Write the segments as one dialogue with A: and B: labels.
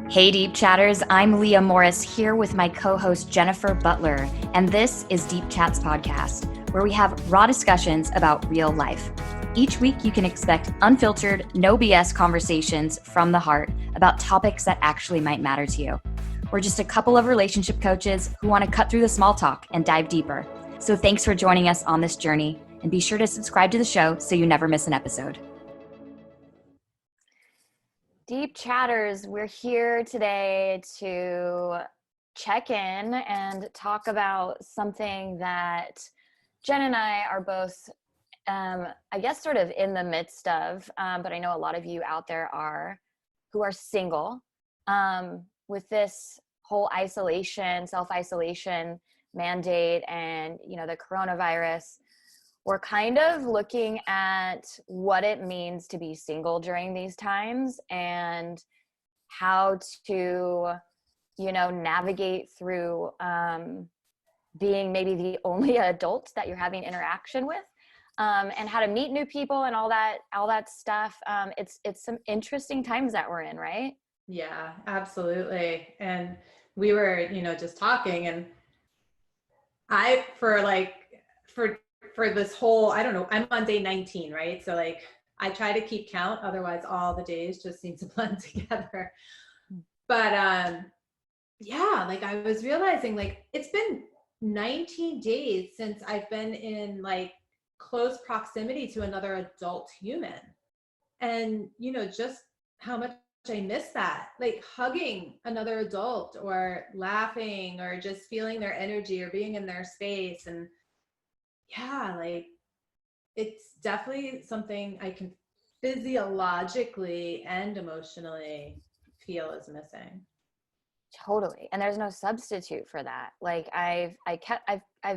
A: Hey Deep Chatters, I'm Leah Morris here with my co-host Jennifer Butler, and this is Deep Chats Podcast, where we have raw discussions about real life. Each week you can expect unfiltered, no BS conversations from the heart about topics that actually might matter to you. We're just a couple of relationship coaches who want to cut through the small talk and dive deeper. So thanks for joining us on this journey, and be sure to subscribe to the show so you never miss an episode. Deep Chatters, we're here today to check in and talk about something that Jen and I are both, I guess, sort of in the midst of, but I know a lot of you out there who are single with this whole isolation, self-isolation mandate and, the coronavirus. We're kind of looking at what it means to be single during these times and how to, navigate through being maybe the only adult that you're having interaction with, and how to meet new people and all that stuff. It's some interesting times that we're in, right?
B: Yeah, absolutely. And we were, just talking, and for this whole, I don't know, I'm on day 19, right? So I try to keep count, otherwise all the days just seem to blend together. But yeah, I was realizing it's been 19 days since I've been in close proximity to another adult human. And just how much I miss that, hugging another adult or laughing or just feeling their energy or being in their space. And yeah, it's definitely something I can physiologically and emotionally feel is missing.
A: Totally. And there's no substitute for that. I've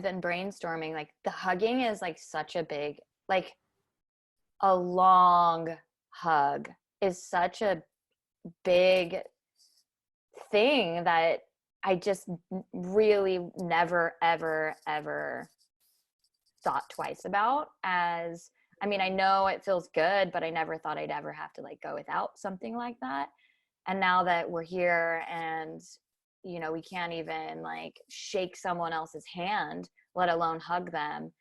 A: been brainstorming, the hugging is such a big, a long hug is such a big thing that I just really never, ever, ever thought twice about. I know it feels good, but I never thought I'd ever have to go without something like that. And now that we're here and, we can't even shake someone else's hand, let alone hug them.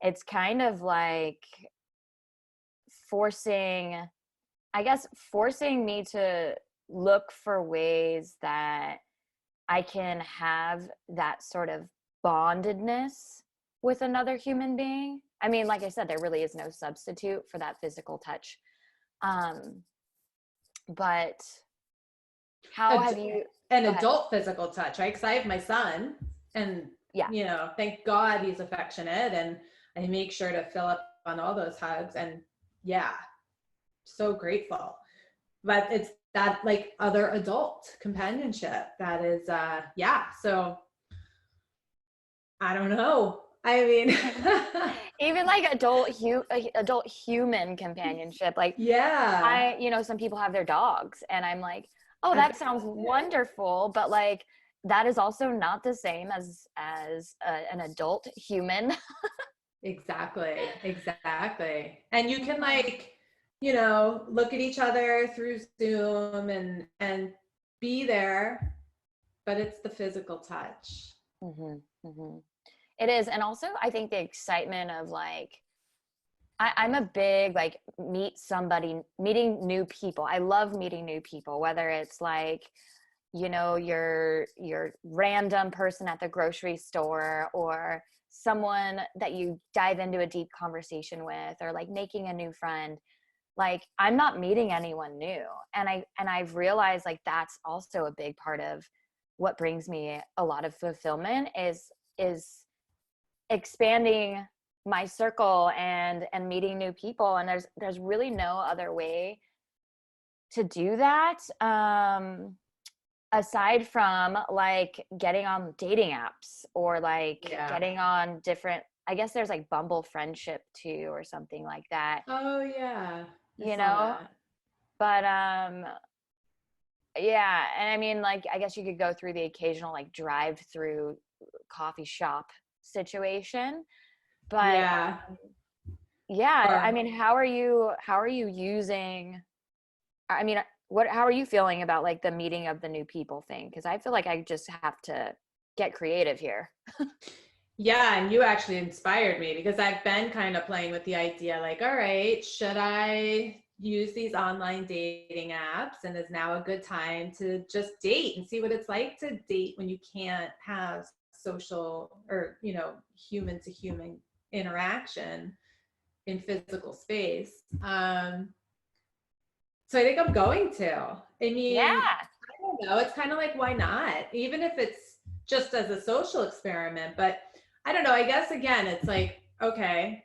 A: It's kind of forcing me to look for ways that I can have that sort of bondedness with another human being. Like I said, there really is no substitute for that physical touch. But how have you...
B: An adult physical touch, right? Because I have my son, and
A: yeah,
B: thank God he's affectionate, and I make sure to fill up on all those hugs, and yeah, so grateful. But it's that other adult companionship that is so I don't know.
A: Even adult human companionship,
B: yeah,
A: some people have their dogs, and I'm like, oh, that sounds wonderful, but that is also not the same as an adult human.
B: exactly. And you can look at each other through Zoom and be there, but it's the physical touch.
A: Mm-hmm, mm-hmm. It is. And also I think the excitement of I'm a big meeting new people. I love meeting new people, whether it's your random person at the grocery store, or someone that you dive into a deep conversation with, or making a new friend. I'm not meeting anyone new. And I've realized that's also a big part of what brings me a lot of fulfillment is expanding my circle and meeting new people. And there's really no other way to do that aside from getting on dating apps, or getting on different, I guess there's Bumble Friendship too, or something like that.
B: Oh yeah.
A: But yeah. And I guess you could go through the occasional drive through coffee shop situation, but how are you using, how are you feeling about like the meeting of the new people thing? Because I feel like I just have to get creative here.
B: Yeah, and you actually inspired me because I've been kind of playing with the idea like, all right, should I use these online dating apps? And is now a good time to just date and see what it's like to date when you can't have social or, human to human interaction in physical space. So I think I'm going to. I mean,
A: Yeah.
B: I don't know. It's kind of like, why not? Even if it's just as a social experiment. But I don't know. I guess, again, it's like, okay,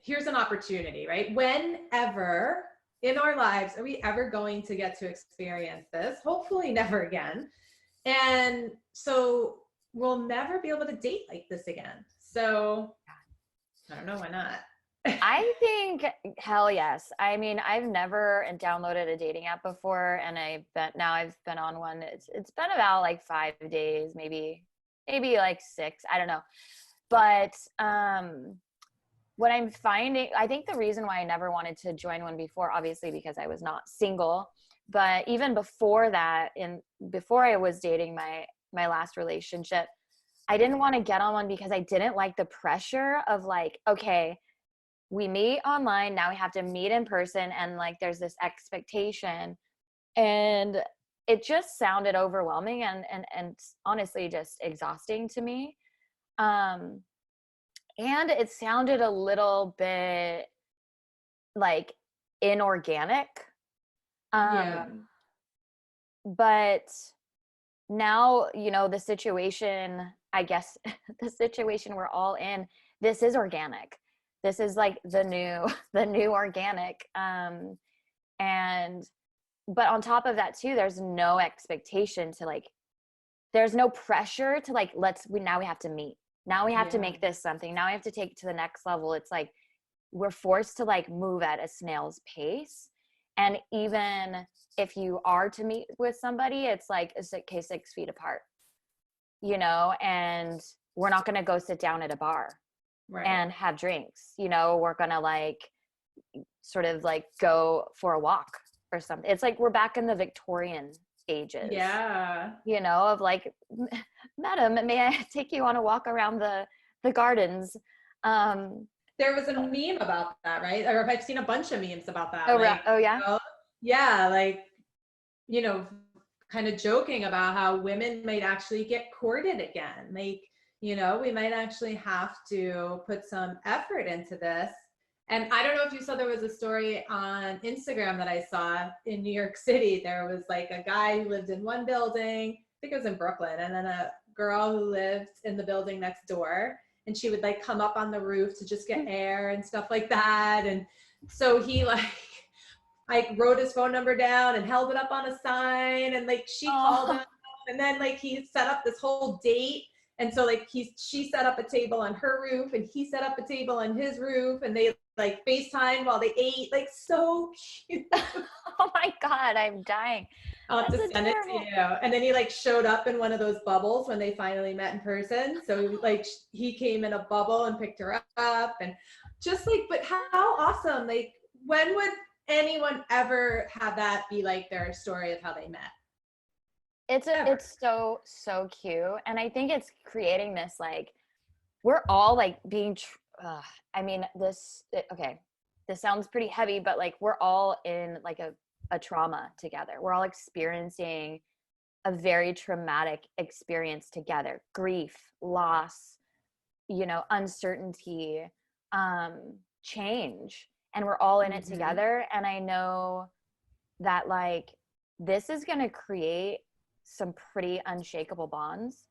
B: here's an opportunity, right? Whenever in our lives are we ever going to get to experience this? Hopefully, never again. And so we'll never be able to date like this again. So I don't know. Why not?
A: I think hell yes. I mean, I've never downloaded a dating app before, and I've been on one. It's been about like 5 days, maybe like 6. I don't know. But what I'm finding, I think the reason why I never wanted to join one before, obviously because I was not single, but even before that, before I was dating my last relationship, I didn't want to get on one because I didn't like the pressure of like, okay, we meet online, now we have to meet in person, and like there's this expectation, and it just sounded overwhelming and honestly just exhausting to me. um and it sounded a little bit like inorganic.
B: Yeah.
A: um but now, the situation, I guess, the situation we're all in, this is organic. This is like the new the new organic. And but on top of that too, there's no expectation to like, there's no pressure to like, now we have to meet, now we have to
B: Yeah.
A: make this something, now we have to take it to the next level. It's like we're forced to like move at a snail's pace. And even if you are to meet with somebody, it's like, okay, 6 feet apart, and we're not going to go sit down at a bar
B: Right.
A: and have drinks. We're going to like sort of like go for a walk or something. It's like we're back in the Victorian ages,
B: Yeah.
A: of like, madam, may I take you on a walk around the gardens? um
B: There was a meme about that, right? Or I've seen a bunch of memes about that.
A: oh,
B: Like,
A: oh yeah.
B: yeah, like, you know, kind of joking about how women might actually get courted again. Like, we might actually have to put some effort into this. And I don't know if you saw, there was a story on Instagram that I saw in New York City. There was like a guy who lived in one building, I think it was in Brooklyn, and then a girl who lived in the building next door. And she would like come up on the roof to just get air and stuff like that. And so he like wrote his phone number down and held it up on a sign, and like she called him,
A: Oh,
B: and then like he set up this whole date. And so like she set up a table on her roof and he set up a table on his roof, and they like FaceTime while they ate. Like, so cute.
A: oh my God, I'm dying.
B: I'll have
A: That's
B: to send it to
A: adorable.
B: you. And then he like showed up in one of those bubbles when they finally met in person. So like he came in a bubble and picked her up, and just like, but how awesome. Like, when would anyone ever have that be like their story of how they met? Ever.
A: It's so cute, and I think it's creating this like, we're all like I mean, okay, this sounds pretty heavy, but like we're all in like a trauma together. We're all experiencing a very traumatic experience together: grief, loss, uncertainty, change, and we're all in it
B: Mm-hmm.
A: together. And I know that like this is going to create some pretty unshakable bonds.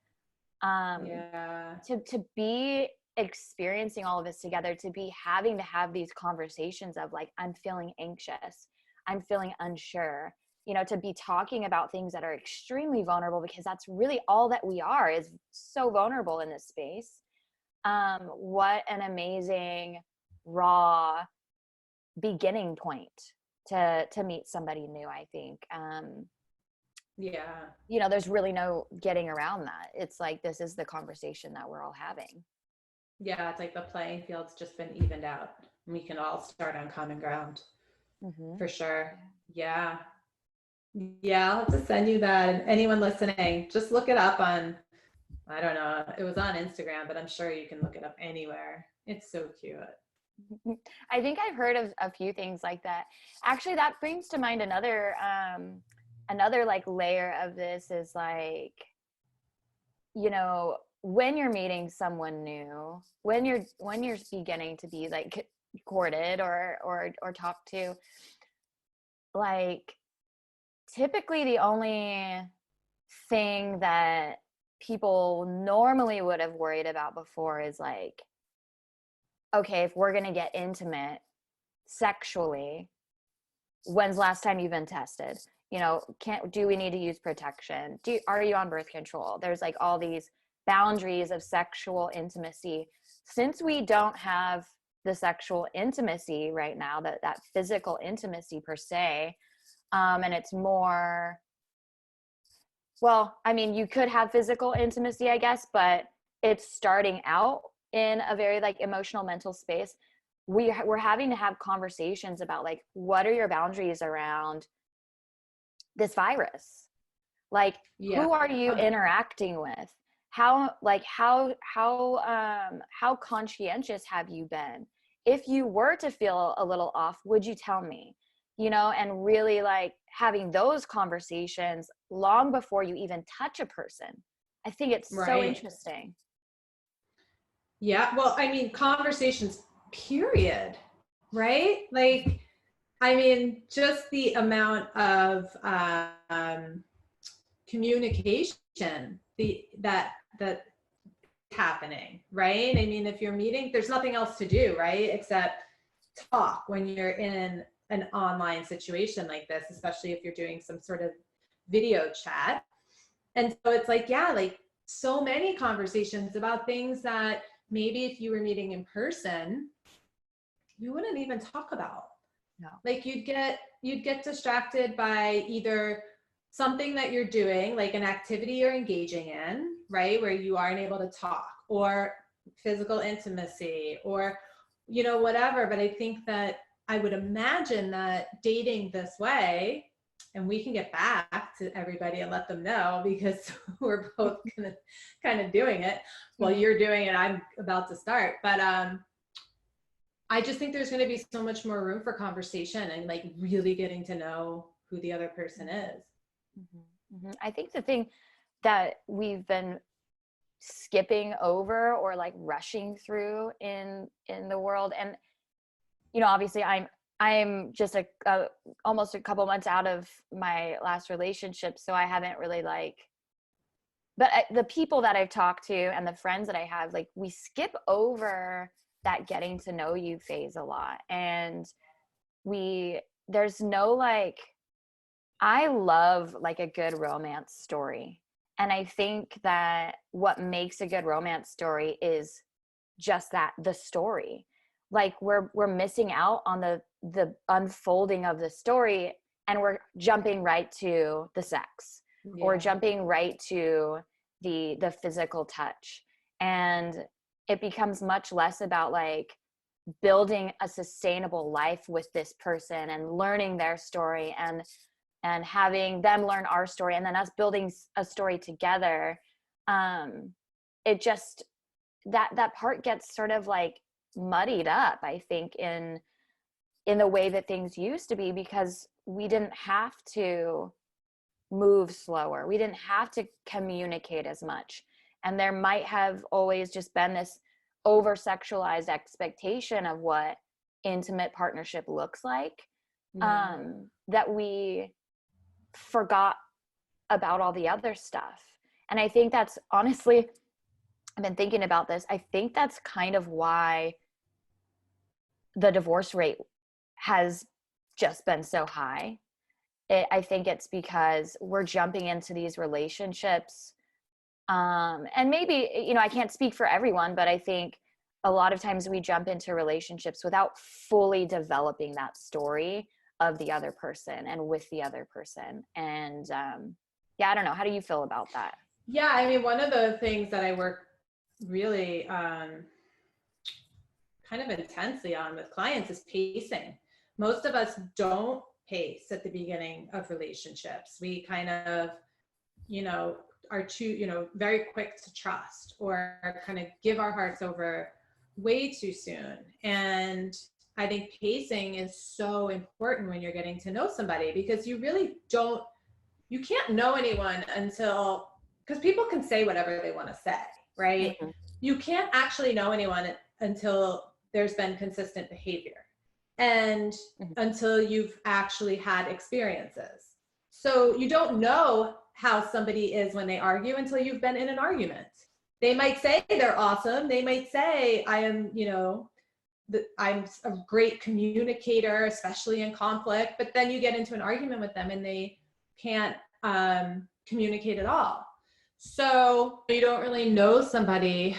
A: um
B: Yeah.
A: to be experiencing all of this together, to be having to have these conversations of like, I'm feeling anxious, I'm feeling unsure, to be talking about things that are extremely vulnerable, because that's really all that we are, is so vulnerable in this space. What an amazing raw beginning point to meet somebody new, I think.
B: Yeah.
A: There's really no getting around that. It's like, this is the conversation that we're all having.
B: Yeah. It's like the playing field's just been evened out. We can all start on common ground
A: Mm-hmm.
B: for sure.
A: Yeah.
B: Yeah. Yeah, I'll have to send you that. And anyone listening, just look it up on, I don't know, it was on Instagram, but I'm sure you can look it up anywhere. It's so cute.
A: I think I've heard of a few things like that. Actually, that brings to mind another like layer of this is like, you know, when you're meeting someone new, when you're beginning to be like courted or talked to, like typically the only thing that people normally would have worried about before is like, okay, if we're going to get intimate sexually, when's the last time you've been tested? You know, do we need to use protection? Are you on birth control? There's like all these boundaries of sexual intimacy. Since we don't have the sexual intimacy right now, that physical intimacy per se, and it's more, well, I mean, you could have physical intimacy, I guess, but it's starting out in a very like emotional mental space. We're having to have conversations about like, what are your boundaries around this virus? Like,
B: Yeah.
A: who are you interacting with? How conscientious have you been? If you were to feel a little off, would you tell me? You know, and really like having those conversations long before you even touch a person. I think it's so
B: Right.
A: interesting.
B: Yeah. Well, I mean, conversations, period. Right? Like, I mean, just the amount of communication that happening, right? I mean, if you're meeting, there's nothing else to do, right? Except talk when you're in an online situation like this, especially if you're doing some sort of video chat. And so it's like, yeah, like so many conversations about things that maybe if you were meeting in person, you wouldn't even talk about.
A: No.
B: Like you'd get distracted by either something that you're doing, like an activity you're engaging in, right, where you aren't able to talk, or physical intimacy, or you know, whatever. But I think that I would imagine that dating this way, and we can get back to everybody and let them know because we're both kind of doing it. Well,
A: Mm-hmm.
B: you're doing it, I'm about to start. But I just think there's going to be so much more room for conversation and like really getting to know who the other person is.
A: Mm-hmm. Mm-hmm. I think the thing that we've been skipping over or like rushing through in the world, and you know, obviously I'm just almost a couple months out of my last relationship, so I haven't really like, but the people that I've talked to and the friends that I have, like we skip over that getting to know you phase a lot. And there's no like, I love like a good romance story. And I think that what makes a good romance story is just that, the story. Like we're missing out on the unfolding of the story, and we're jumping right to the sex, or
B: Yeah.
A: jumping right to the physical touch. And it becomes much less about like building a sustainable life with this person and learning their story, and having them learn our story, and then us building a story together. It just, that part gets sort of like muddied up, I think, in the way that things used to be, because we didn't have to move slower, we didn't have to communicate as much, and there might have always just been this over sexualized expectation of what intimate partnership looks like,
B: Yeah.
A: that we forgot about all the other stuff. And I think that's honestly, I've been thinking about this, I think that's kind of why the divorce rate has just been so high. I think it's because we're jumping into these relationships, and maybe, you know, I can't speak for everyone, but I think a lot of times we jump into relationships without fully developing that story of the other person and with the other person. And yeah, I don't know, how do you feel about that?
B: Yeah. I mean, one of the things that I work really kind of intensely on with clients is pacing. Most of us don't pace at the beginning of relationships. We kind of, you know, are too, you know, very quick to trust or kind of give our hearts over way too soon. And I think pacing is so important when you're getting to know somebody, because you really don't, you can't know anyone until, because people can say whatever they want to say, right?
A: Mm-hmm.
B: You can't actually know anyone until there's been consistent behavior and
A: Mm-hmm.
B: until you've actually had experiences. So you don't know how somebody is when they argue until you've been in an argument. They might say they're awesome. They might say, I am, you know, I'm a great communicator, especially in conflict, but then you get into an argument with them and they can't communicate at all. So you don't really know somebody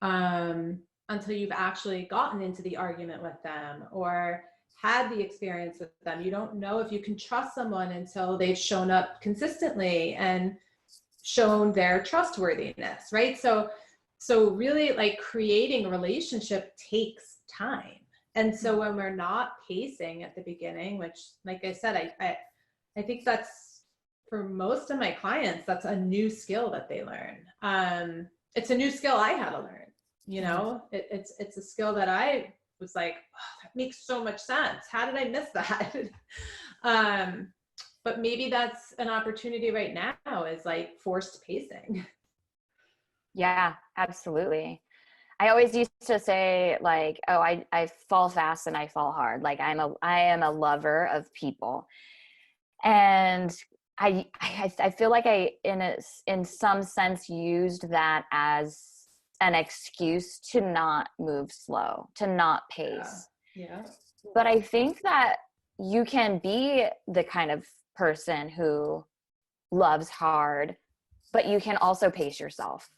B: until you've actually gotten into the argument with them or had the experience with them. You don't know if you can trust someone until they've shown up consistently and shown their trustworthiness, right? So really, like, creating a relationship takes time. And so when we're not pacing at the beginning, which, like I said, I think that's, for most of my clients, that's a new skill that they learn. It's a new skill I had to learn, you know. It's a skill that I was like, oh, that makes so much sense. How did I miss that? But maybe that's an opportunity right now, is like forced pacing.
A: Yeah, absolutely. I always used to say, like, oh, I fall fast and I fall hard. Like I am a lover of people. And I feel like I in some sense used that as an excuse to not move slow, to not pace.
B: Yeah.
A: But I think that you can be the kind of person who loves hard, but you can also pace yourself.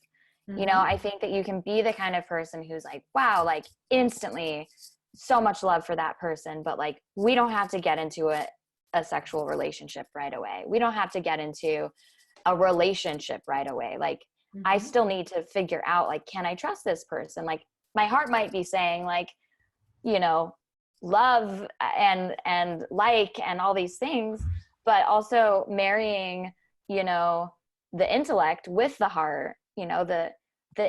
A: You know, I think that you can be the kind of person who's like, wow, like instantly so much love for that person, but like we don't have to get into a sexual relationship right away. We don't have to get into a relationship right away. Like I still need to figure out, like, can I trust this person? Like my heart might be saying, like, you know, love and like and all these things, but also marrying, you know, the intellect with the heart, you know, the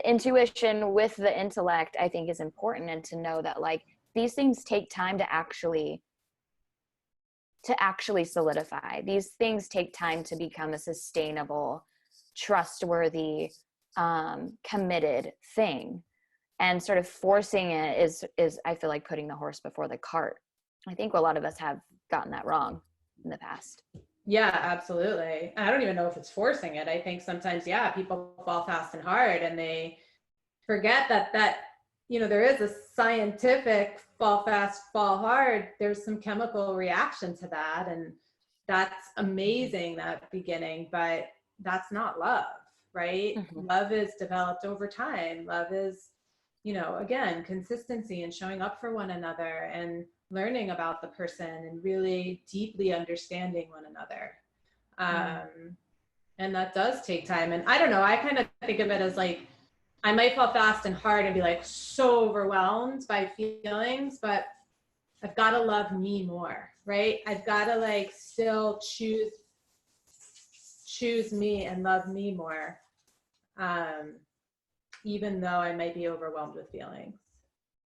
A: intuition with the intellect, I think is important. And to know that, like, these things take time to actually solidify. These things take time to become a sustainable, trustworthy, committed thing. And sort of forcing it is I feel like putting the horse before the cart. I think a lot of us have gotten that wrong in the past.
B: Yeah, absolutely. I don't even know if it's forcing it. I think sometimes, yeah, people fall fast and hard and they forget that, you know, there is a scientific fall fast, fall hard. There's some chemical reaction to that. And that's amazing, that beginning, but that's not love, right?
A: Mm-hmm.
B: Love is developed over time. Love is, you know, again, consistency and showing up for one another and learning about the person and really deeply understanding one another. And that does take time. And I don't know, I kind of think of it as like, I might fall fast and hard and be like so overwhelmed by feelings, but I've got to love me more, right? I've got to like still choose me and love me more, even though I might be overwhelmed with feelings.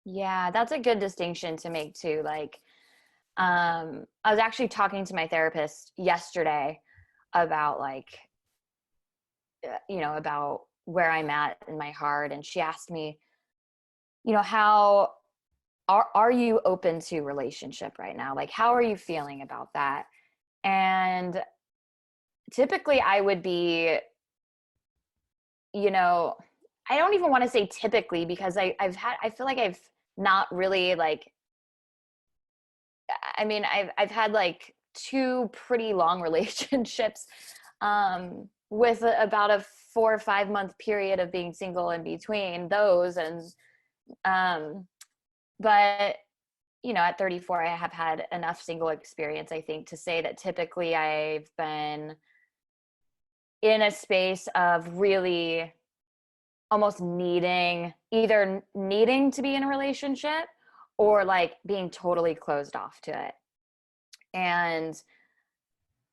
A: Yeah, that's a good distinction to make too. Like, I was actually talking to my therapist yesterday about, like, you know, about where I'm at in my heart. And she asked me, you know, how are you open to relationship right now? Like, how are you feeling about that? And typically I would be, you know, I don't even want to say typically, because I feel like I've not really, like, I mean, I've had like 2 pretty long relationships, with about a 4 or 5 month period of being single in between those. And, but, you know, at 34, I have had enough single experience, I think, to say that typically I've been in a space of really almost either needing to be in a relationship or like being totally closed off to it. And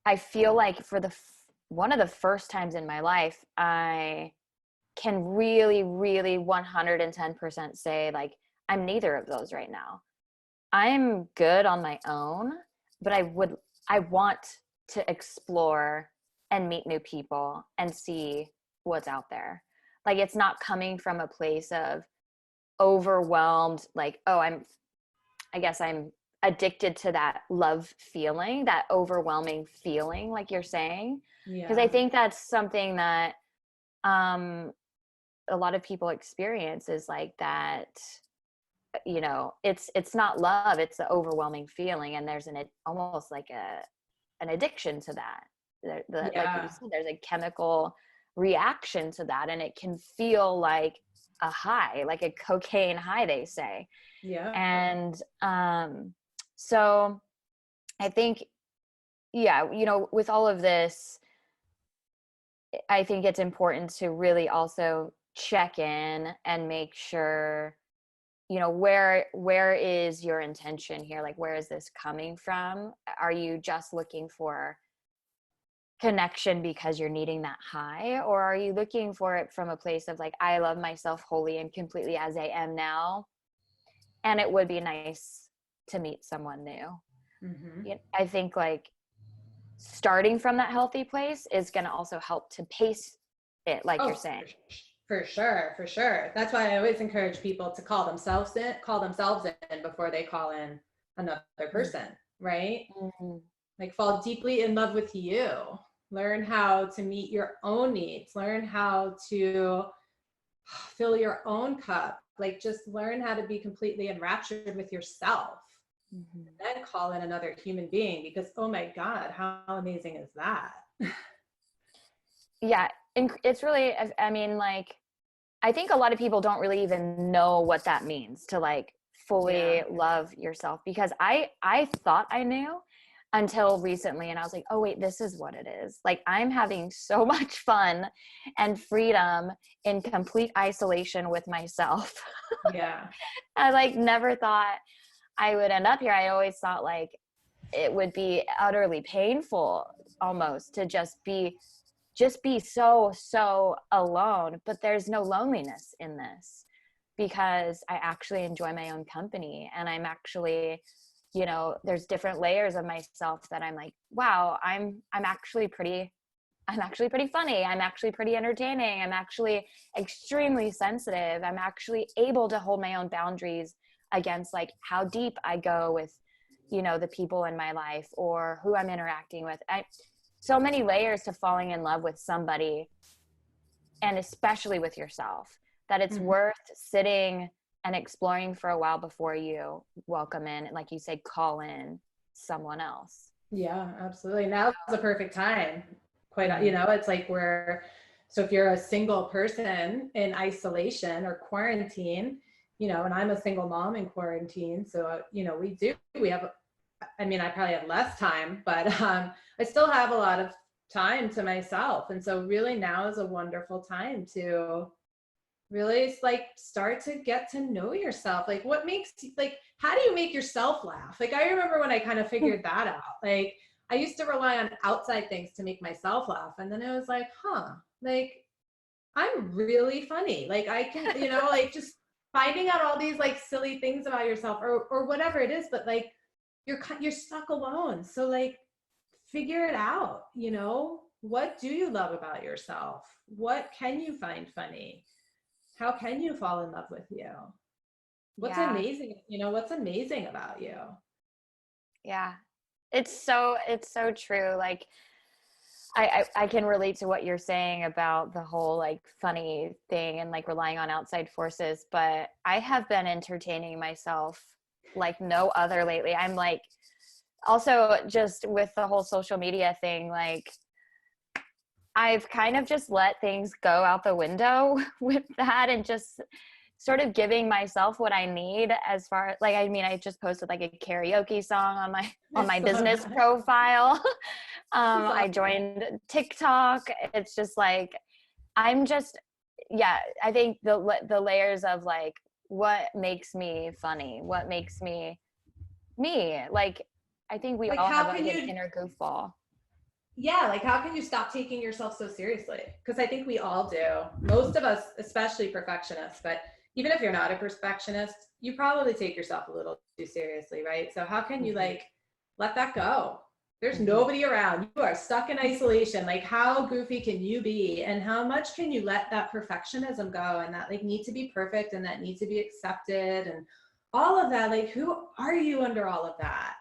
A: I feel like for one of the first times in my life, I can really, really 110% say, like, I'm neither of those right now. I'm good on my own, but I want to explore and meet new people and see what's out there. Like, it's not coming from a place of overwhelmed, like, oh, I guess I'm addicted to that love feeling, that overwhelming feeling, like you're saying. Because I
B: Yeah.
A: think that's something that um, a lot of people experience, is like that, it's not love, it's the overwhelming feeling. And there's almost like an addiction to that. Like you
B: Yeah.
A: said, there's a chemical reaction to that, and it can feel like a high, like a cocaine high, they say.
B: Yeah.
A: And so I think, yeah, with all of this, I think it's important to really also check in and make sure, where is your intention here? Like, where is this coming from? Are you just looking for connection because you're needing that high, or are you looking for it from a place of like, I love myself wholly and completely as I am now, and it would be nice to meet someone new?
B: Mm-hmm.
A: I think, like, starting from that healthy place is going to also help to pace it, like you're
B: Oh,
A: saying.
B: for sure, for sure. That's why I always encourage people to call themselves in before they call in another person, right?
A: Mm-hmm.
B: Like, fall deeply in love with you. Learn how to meet your own needs. Learn how to fill your own cup. Like, just learn how to be completely enraptured with yourself.
A: Mm-hmm.
B: Then call in another human being, because oh my God, how amazing is that?
A: Yeah, it's really, I mean, like, I think a lot of people don't really even know what that means to, like,
B: Yeah.
A: fully love yourself, because I thought I knew until recently, and I was like, oh wait, this is what it is. Like, I'm having so much fun and freedom in complete isolation with myself.
B: Yeah.
A: I, like, never thought I would end up here. I always thought, like, it would be utterly painful almost to just be so alone. But there's no loneliness in this, because I actually enjoy my own company, and I'm actually, there's different layers of myself that I'm like, wow, I'm actually pretty funny. I'm actually pretty entertaining. I'm actually extremely sensitive. I'm actually able to hold my own boundaries against, like, how deep I go with, the people in my life or who I'm interacting with. So many layers to falling in love with somebody, and especially with yourself, that it's
B: Mm-hmm.
A: worth sitting and exploring for a while before you welcome in, and, like you say, call in someone else.
B: Yeah, absolutely. Now's the perfect time. Quite,
A: Mm-hmm.
B: it's like so if you're a single person in isolation or quarantine, and I'm a single mom in quarantine. So, we have, I mean, I probably have less time, but I still have a lot of time to myself. And so really now is a wonderful time to really, like, start to get to know yourself. Like, like, how do you make yourself laugh? Like, I remember when I kind of figured that out. Like, I used to rely on outside things to make myself laugh, and then I was like, like, I'm really funny. Like, I can, like, just finding out all these, like, silly things about yourself, or whatever it is. But, like, you're stuck alone, so, like, figure it out. What do you love about yourself? What can you find funny? How can you fall in love with you?
A: Yeah.
B: What's amazing about you?
A: Yeah. It's so true. Like, I can relate to what you're saying about the whole, like, funny thing and, like, relying on outside forces, but I have been entertaining myself like no other lately. I'm like, also, just with the whole social media thing, like, I've kind of just let things go out the window with that, and just sort of giving myself what I need, as far, like, I mean, I just posted, like, a karaoke song on my
B: I
A: on my
B: saw
A: business
B: that.
A: profile.
B: I saw
A: I
B: that.
A: joined TikTok. It's just like, I'm just, yeah, I think the layers of, like, what makes me funny, what makes me me, like, I think we
B: like,
A: all
B: how
A: have
B: can
A: like an
B: you,
A: inner goofball.
B: yeah, like how can you stop taking yourself so seriously? Because I think we all do. Most of us, especially perfectionists, but even if you're not a perfectionist, you probably take yourself a little too seriously, right? So how can you like let that go? There's nobody around. You are stuck in isolation. Like, how goofy can you be? And how much can you let that perfectionism go, and that like need to be perfect and that need to be accepted and all of that? Like, who are you under all of that?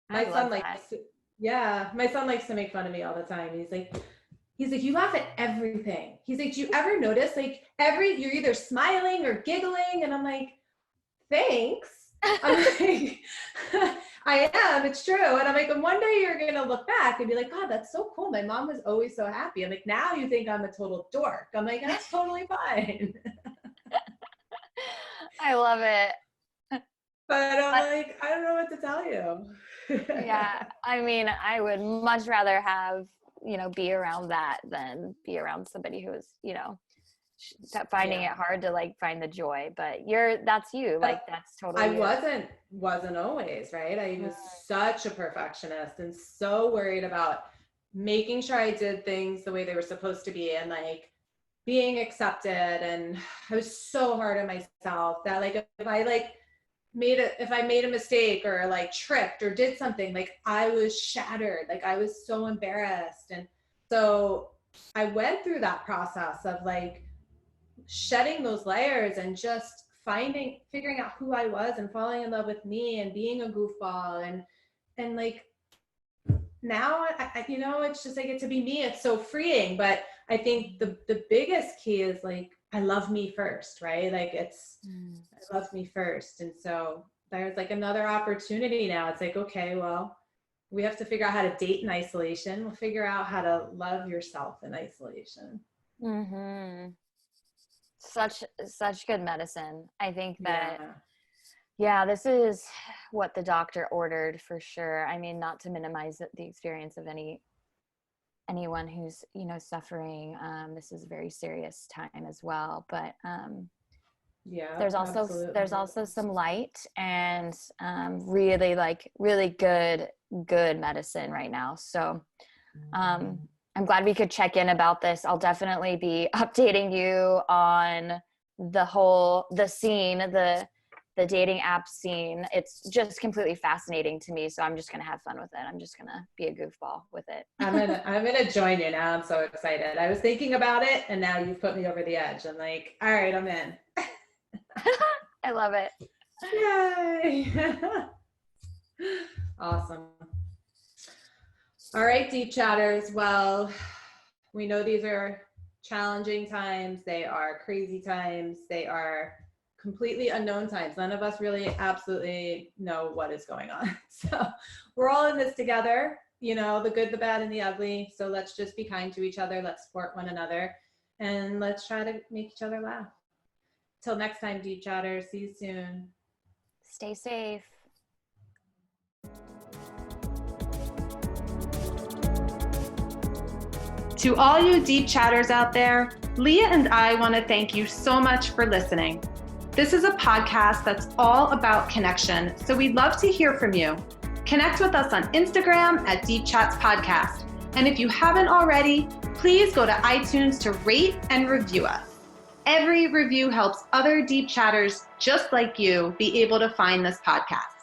A: I
B: My
A: love
B: son likes
A: that.
B: yeah, my son likes to make fun of me all the time. He's like, you laugh at everything. He's like, do you ever notice like you're either smiling or giggling? And I'm like, thanks. I'm like, I am, it's true. And I'm like, and one day you're gonna look back and be like, God, that's so cool. My mom was always so happy. I'm like, now you think I'm a total dork. I'm like, that's totally fine.
A: I love it.
B: But I'm like, I don't know what to tell you.
A: Yeah, I mean, I would much rather have, be around that than be around somebody who is, finding it hard to like find the joy. But that's you. Like, that's totally
B: I
A: you.
B: wasn't always, right? I was such a perfectionist and so worried about making sure I did things the way they were supposed to be and like being accepted. And I was so hard on myself that like if I made a mistake or like tripped or did something, like I was shattered, like I was so embarrassed. And so I went through that process of like shedding those layers and just figuring out who I was and falling in love with me and being a goofball and like now I it's just I get to be me. It's so freeing. But I think the biggest key is like I love me first, right? Like I love me first. And so there's like another opportunity now. It's like, okay, well, we have to figure out how to date in isolation. We'll figure out how to love yourself in isolation.
A: Such good medicine. I think that, yeah, this is what the doctor ordered for sure. I mean, not to minimize the experience of anyone who's, suffering. This is a very serious time as well, but, there's also some light and really good medicine right now. So I'm glad we could check in about this. I'll definitely be updating you on the scene, the dating app scene. It's just completely fascinating to me. So I'm just gonna have fun with it. I'm just gonna be a goofball with it.
B: I'm gonna join you now. I'm so excited. I was thinking about it and now you've put me over the edge. I'm like, all right, I'm in.
A: I love it.
B: Yay. Awesome. All right, deep chatters. Well, we know these are challenging times. They are crazy times. They are completely unknown times. None of us really absolutely know what is going on. So we're all in this together, the good, the bad, and the ugly. So let's just be kind to each other. Let's support one another and let's try to make each other laugh. Till next time, deep chatters. See you soon.
A: Stay safe.
B: To all you deep chatters out there, Leah and I want to thank you so much for listening. This is a podcast that's all about connection, so we'd love to hear from you. Connect with us on Instagram at Deep Chats Podcast. And if you haven't already, please go to iTunes to rate and review us. Every review helps other deep chatters just like you be able to find this podcast.